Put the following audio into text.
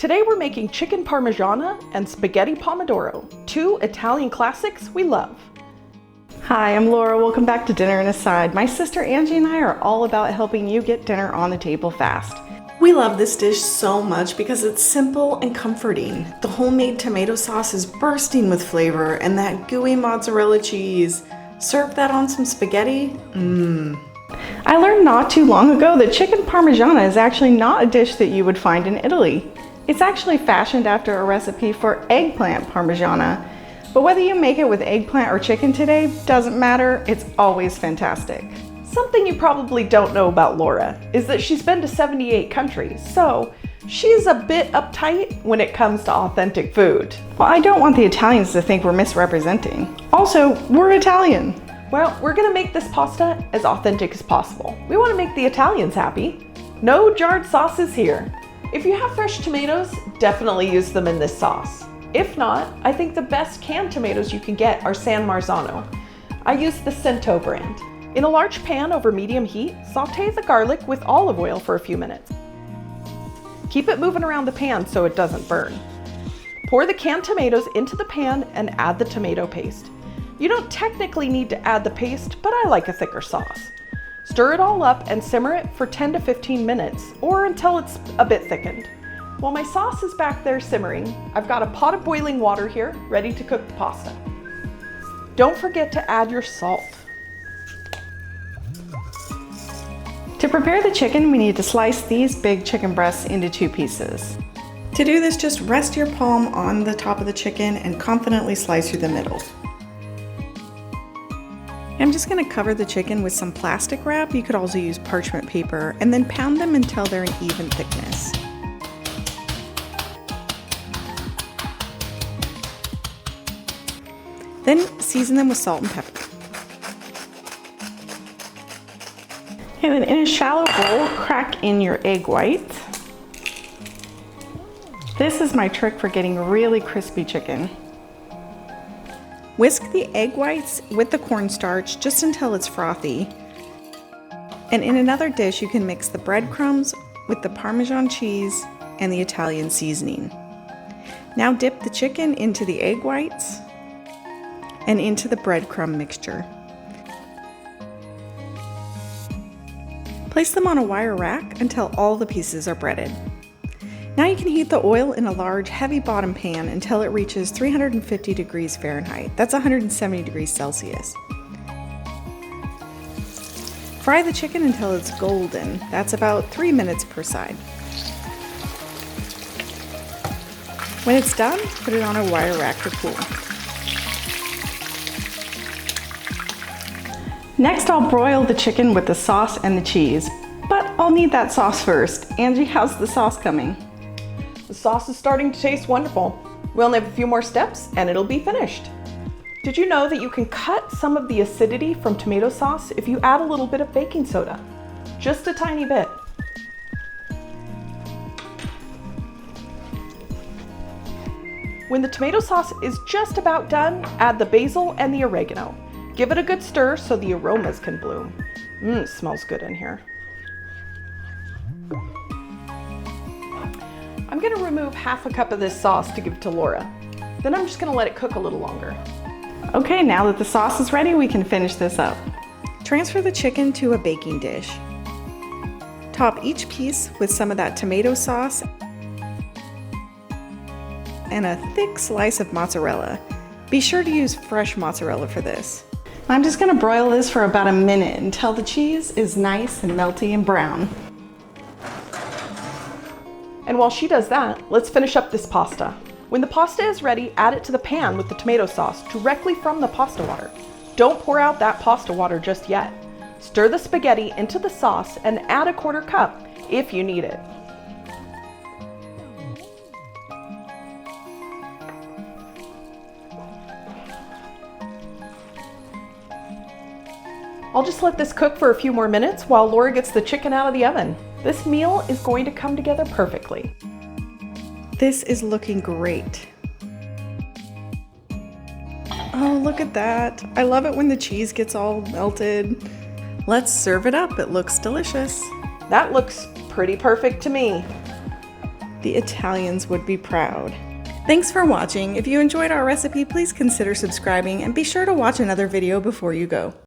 Today we're making chicken Parmigiana and spaghetti pomodoro, two Italian classics we love. Hi, I'm Laura. Welcome back to Dinner and Aside. My sister Angie and I are all about helping you get dinner on the table fast. We love this dish so much because it's simple and comforting. The homemade tomato sauce is bursting with flavor, and that gooey mozzarella cheese. Serve that on some spaghetti. I learned not too long ago that chicken Parmigiana is actually not a dish that you would find in Italy. It's actually fashioned after a recipe for eggplant Parmigiana. But whether you make it with eggplant or chicken today, doesn't matter, it's always fantastic. Something you probably don't know about Laura is that she's been to 78 countries, so she's a bit uptight when it comes to authentic food. Well, I don't want the Italians to think we're misrepresenting. Also, we're Italian. Well, we're gonna make this pasta as authentic as possible. We wanna make the Italians happy. No jarred sauces here. If you have fresh tomatoes, definitely use them in this sauce. If not, I think the best canned tomatoes you can get are San Marzano. I use the Cento brand. In a large pan over medium heat, sauté the garlic with olive oil for a few minutes. Keep it moving around the pan so it doesn't burn. Pour the canned tomatoes into the pan and add the tomato paste. You don't technically need to add the paste, but I like a thicker sauce. Stir it all up and simmer it for 10 to 15 minutes, or until it's a bit thickened. While my sauce is back there simmering, I've got a pot of boiling water here, ready to cook the pasta. Don't forget to add your salt. To prepare the chicken, we need to slice these big chicken breasts into 2 pieces. To do this, just rest your palm on the top of the chicken and confidently slice through the middle. I'm just going to cover the chicken with some plastic wrap. You could also use parchment paper, and then pound them until they're an even thickness. Then season them with salt and pepper. And then in a shallow bowl, crack in your egg whites. This is my trick for getting really crispy chicken. Whisk the egg whites with the cornstarch just until it's frothy. And in another dish, you can mix the breadcrumbs with the Parmesan cheese and the Italian seasoning. Now dip the chicken into the egg whites and into the breadcrumb mixture. Place them on a wire rack until all the pieces are breaded. Now you can heat the oil in a large, heavy bottom pan until it reaches 350 degrees Fahrenheit. That's 170 degrees Celsius. Fry the chicken until it's golden. That's about 3 minutes per side. When it's done, put it on a wire rack to cool. Next, I'll broil the chicken with the sauce and the cheese, but I'll need that sauce first. Angie, how's the sauce coming? The sauce is starting to taste wonderful. We only have a few more steps and it'll be finished. Did you know that you can cut some of the acidity from tomato sauce if you add a little bit of baking soda? Just a tiny bit. When the tomato sauce is just about done, add the basil and the oregano. Give it a good stir so the aromas can bloom. Smells good in here. I'm gonna remove half a cup of this sauce to give to Laura. Then I'm just gonna let it cook a little longer. Okay, now that the sauce is ready, we can finish this up. Transfer the chicken to a baking dish. Top each piece with some of that tomato sauce and a thick slice of mozzarella. Be sure to use fresh mozzarella for this. I'm just gonna broil this for about a minute until the cheese is nice and melty and brown. And while she does that, let's finish up this pasta. When the pasta is ready, add it to the pan with the tomato sauce directly from the pasta water. Don't pour out that pasta water just yet. Stir the spaghetti into the sauce and add a 1/4 cup if you need it. I'll just let this cook for a few more minutes while Laura gets the chicken out of the oven. This meal is going to come together perfectly. This is looking great. Oh, look at that. I love it when the cheese gets all melted. Let's serve it up. It looks delicious. That looks pretty perfect to me. The Italians would be proud. Thanks for watching. If you enjoyed our recipe, please consider subscribing and be sure to watch another video before you go.